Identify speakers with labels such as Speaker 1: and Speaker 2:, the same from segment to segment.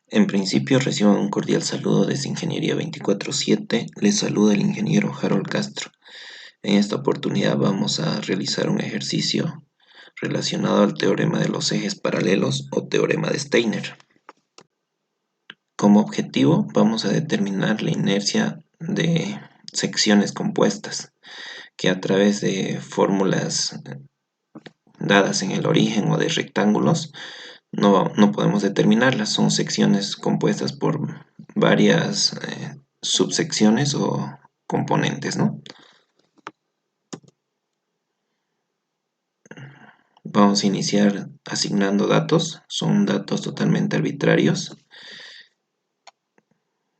Speaker 1: En principio reciban un cordial saludo desde Ingeniería 24/7. Les saluda el ingeniero Harold Castro. En esta oportunidad vamos a realizar un ejercicio relacionado al teorema de los ejes paralelos o teorema de Steiner. Como objetivo vamos a determinar la inercia de secciones compuestas que a través de fórmulas dadas en el origen o de rectángulos no podemos determinarlas. Son secciones compuestas por varias subsecciones o componentes, ¿no? Vamos a iniciar asignando datos. Son datos totalmente arbitrarios.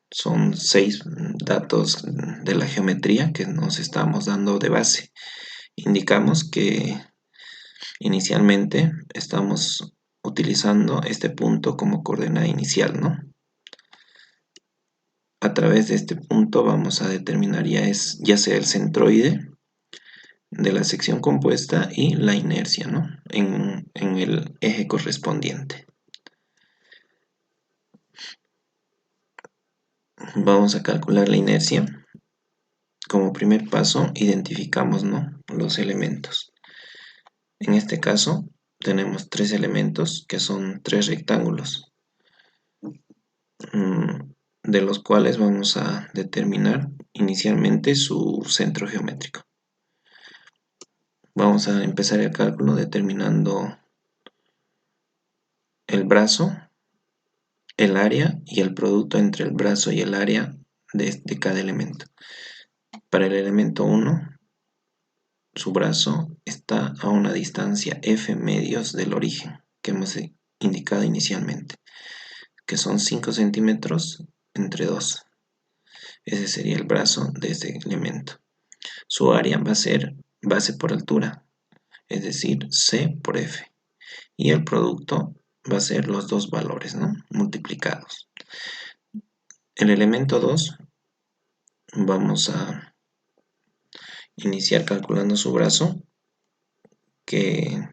Speaker 1: Son 6 datos de la geometría que nos estamos dando de base. Indicamos que inicialmente estamos utilizando este punto como coordenada inicial, ¿no? A través de este punto vamos a determinar ya sea el centroide de la sección compuesta y la inercia, ¿no? en el eje correspondiente. Vamos a calcular la inercia. Como primer paso identificamos, ¿no?, los elementos. En este caso tenemos 3 elementos que son 3 rectángulos, de los cuales vamos a determinar inicialmente su centro geométrico. Vamos a empezar el cálculo determinando el brazo, el área y el producto entre el brazo y el área de cada elemento. Para el elemento 1, su brazo está a una distancia f medios del origen que hemos indicado inicialmente, que son 5 centímetros entre 2. Ese sería el brazo de este elemento. Su área va a ser base por altura, es decir, C por F. Y el producto va a ser los dos valores, ¿no?, multiplicados. El elemento 2 vamos a iniciar calculando su brazo, que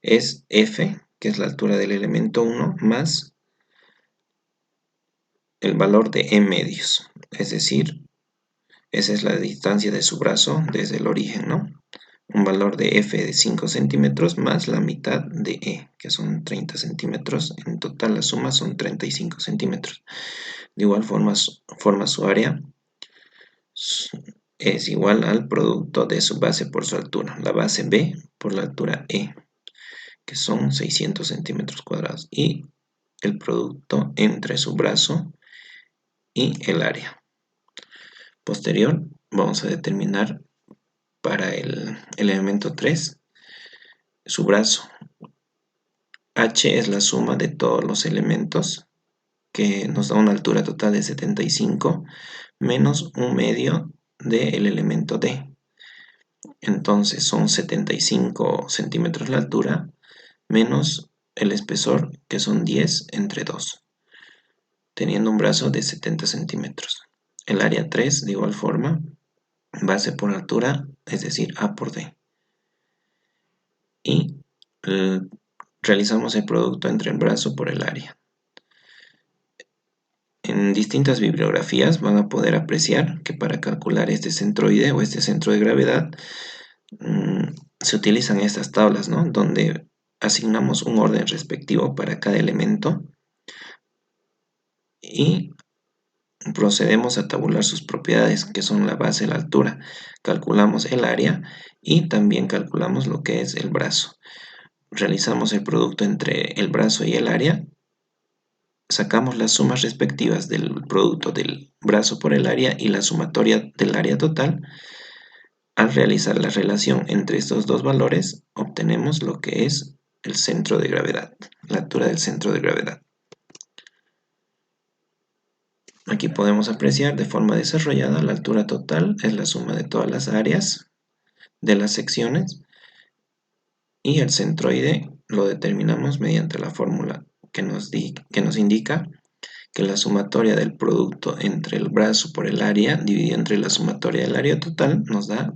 Speaker 1: es F, que es la altura del elemento 1, más el valor de E medios, es decir, esa es la distancia de su brazo desde el origen, ¿no? Un valor de F de 5 centímetros más la mitad de E, que son 30 centímetros. En total la suma son 35 centímetros. De igual forma su área es igual al producto de su base por su altura, la base B por la altura E, que son 600 centímetros cuadrados, y el producto entre su brazo y el área. Posterior vamos a determinar para el elemento 3 su brazo. H es la suma de todos los elementos, que nos da una altura total de 75 menos un medio del elemento D. Entonces son 75 centímetros la altura menos el espesor, que son 10 entre 2, teniendo un brazo de 70 centímetros. El área 3 de igual forma, base por altura, es decir, A por D. Y realizamos el producto entre el brazo por el área. En distintas bibliografías van a poder apreciar que para calcular este centroide o este centro de gravedad se utilizan estas tablas, ¿no?, donde asignamos un orden respectivo para cada elemento y procedemos a tabular sus propiedades, que son la base, la altura. Calculamos el área y también calculamos lo que es el brazo. Realizamos el producto entre el brazo y el área, sacamos las sumas respectivas del producto del brazo por el área y la sumatoria del área total. Al realizar la relación entre estos dos valores, obtenemos lo que es el centro de gravedad, la altura del centro de gravedad. Aquí podemos apreciar de forma desarrollada la altura total es la suma de todas las áreas de las secciones, y el centroide lo determinamos mediante la fórmula que nos indica que la sumatoria del producto entre el brazo por el área dividido entre la sumatoria del área total nos da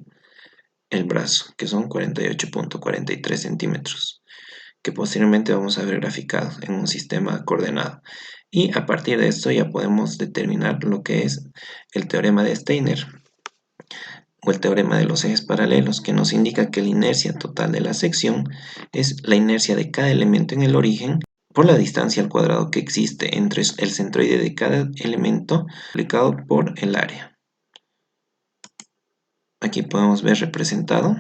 Speaker 1: el brazo, que son 48.43 centímetros, que posteriormente vamos a ver graficados en un sistema coordenado. Y a partir de esto ya podemos determinar lo que es el teorema de Steiner o el teorema de los ejes paralelos, que nos indica que la inercia total de la sección es la inercia de cada elemento en el origen por la distancia al cuadrado que existe entre el centroide de cada elemento multiplicado por el área. Aquí podemos ver representado.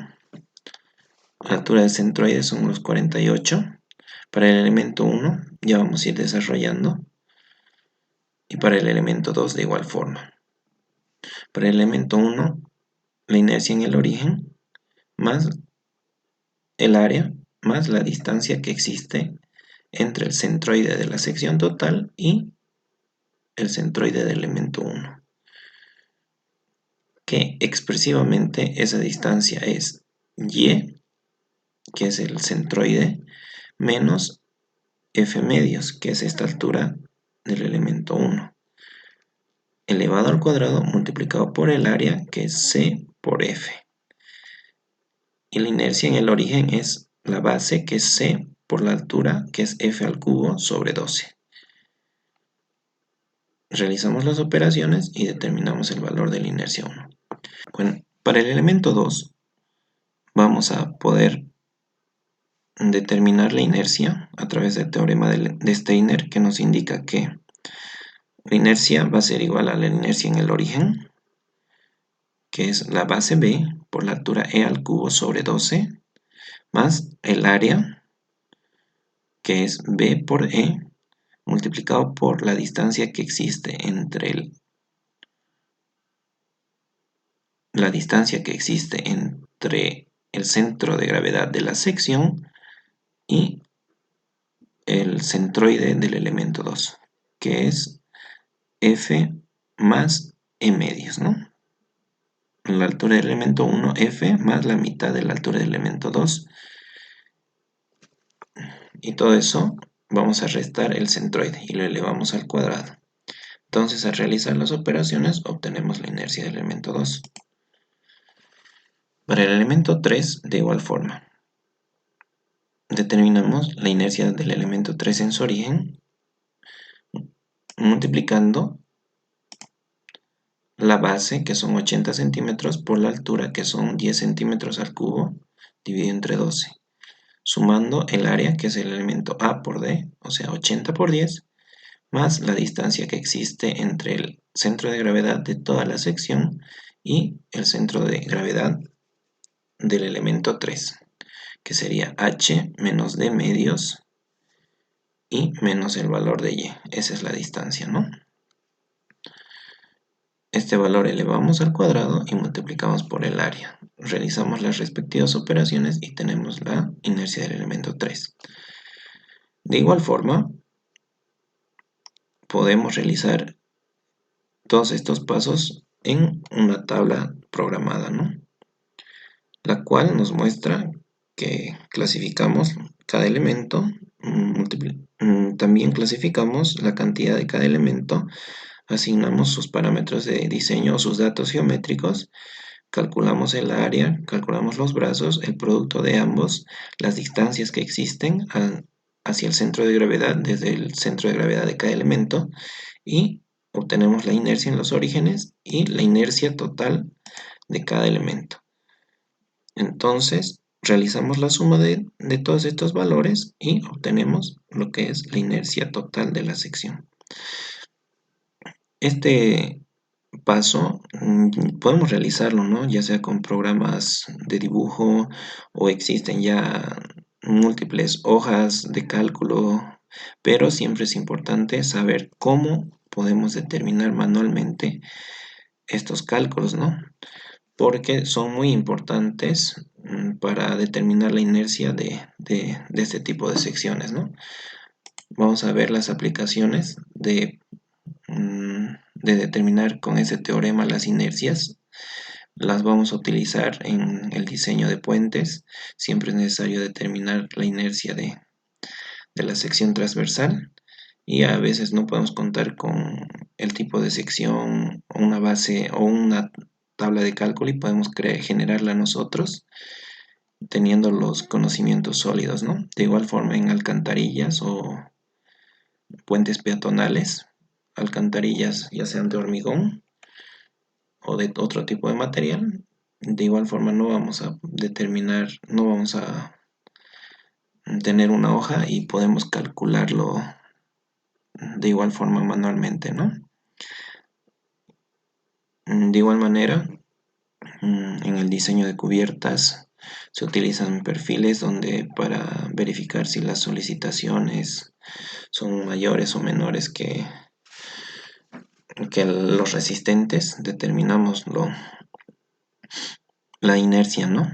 Speaker 1: La altura del centroide son los 48. Para el elemento 1 ya vamos a ir desarrollando. Y para el elemento 2 de igual forma. Para el elemento 1, la inercia en el origen más el área más la distancia que existe entre el centroide de la sección total y el centroide del elemento 1. Que expresivamente esa distancia es y, que es el centroide, menos f medios, que es esta altura del elemento 1, elevado al cuadrado multiplicado por el área, que es c por f. Y la inercia en el origen es la base, que es c, por la altura, que es f al cubo sobre 12. Realizamos las operaciones y determinamos el valor de la inercia 1. Bueno, para el elemento 2 vamos a poder determinar la inercia a través del teorema de Steiner, que nos indica que la inercia va a ser igual a la inercia en el origen, que es la base b por la altura e al cubo sobre 12, más el área, que es b por e, multiplicado por la distancia que existe entre el centro de gravedad de la sección y el centroide del elemento 2, que es f más e medios, ¿no? La altura del elemento 1, f, más la mitad de la altura del elemento 2. Y todo eso vamos a restar el centroide y lo elevamos al cuadrado. Entonces, al realizar las operaciones, obtenemos la inercia del elemento 2. Para el elemento 3, de igual forma, determinamos la inercia del elemento 3 en su origen, multiplicando la base, que son 80 centímetros, por la altura, que son 10 centímetros al cubo, dividido entre 12. Sumando el área, que es el elemento A por D, o sea 80 por 10, más la distancia que existe entre el centro de gravedad de toda la sección y el centro de gravedad del elemento 3, que sería h menos d medios y menos el valor de y. Esa es la distancia, ¿no? Este valor elevamos al cuadrado y multiplicamos por el área. Realizamos las respectivas operaciones y tenemos la inercia del elemento 3. De igual forma, podemos realizar todos estos pasos en una tabla programada, ¿no? La cual nos muestra que clasificamos cada elemento, también clasificamos la cantidad de cada elemento, asignamos sus parámetros de diseño o sus datos geométricos, calculamos el área, calculamos los brazos, el producto de ambos, las distancias que existen hacia el centro de gravedad, desde el centro de gravedad de cada elemento, y obtenemos la inercia en los orígenes y la inercia total de cada elemento. Entonces, realizamos la suma de todos estos valores y obtenemos lo que es la inercia total de la sección. Este paso podemos realizarlo, ¿no? Ya sea con programas de dibujo o existen ya múltiples hojas de cálculo, pero siempre es importante saber cómo podemos determinar manualmente estos cálculos, ¿no? Porque son muy importantes para determinar la inercia de este tipo de secciones, ¿no? Vamos a ver las aplicaciones de determinar con ese teorema las inercias. Las vamos a utilizar en el diseño de puentes. Siempre es necesario determinar la inercia de la sección transversal y a veces no podemos contar con el tipo de sección o una base o una tabla de cálculo y podemos generarla nosotros teniendo los conocimientos sólidos, ¿no? De igual forma en alcantarillas o puentes peatonales, alcantarillas ya sean de hormigón o de otro tipo de material, de igual forma no vamos a determinar, no vamos a tener una hoja y podemos calcularlo de igual forma manualmente, ¿no? De igual manera, en el diseño de cubiertas se utilizan perfiles donde para verificar si las solicitaciones son mayores o menores que los resistentes, determinamos la inercia, ¿no?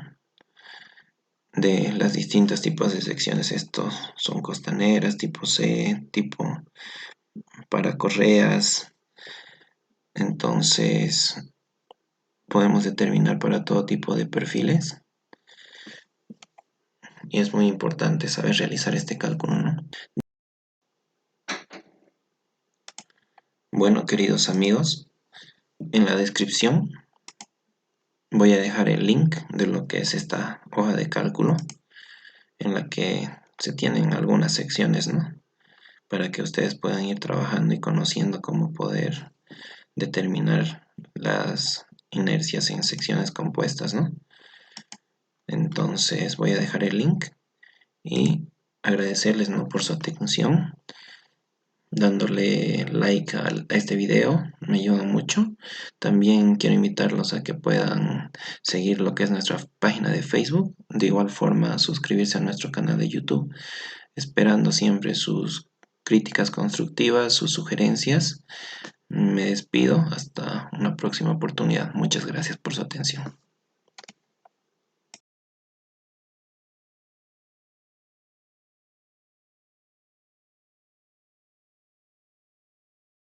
Speaker 1: De las distintos tipos de secciones. Estos son costaneras, tipo C, tipo para correas. Entonces podemos determinar para todo tipo de perfiles y es muy importante saber realizar este cálculo, ¿no? Bueno, queridos amigos, en la descripción voy a dejar el link de lo que es esta hoja de cálculo en la que se tienen algunas secciones, ¿no? Para que ustedes puedan ir trabajando y conociendo cómo poder determinar las inercias en secciones compuestas, ¿no? Entonces voy a dejar el link y agradecerles, ¿no?, por su atención, dándole like a este video, me ayuda mucho. También quiero invitarlos a que puedan seguir lo que es nuestra página de Facebook, de igual forma suscribirse a nuestro canal de YouTube, esperando siempre sus críticas constructivas, sus sugerencias. Me despido hasta una próxima oportunidad. Muchas gracias por su atención.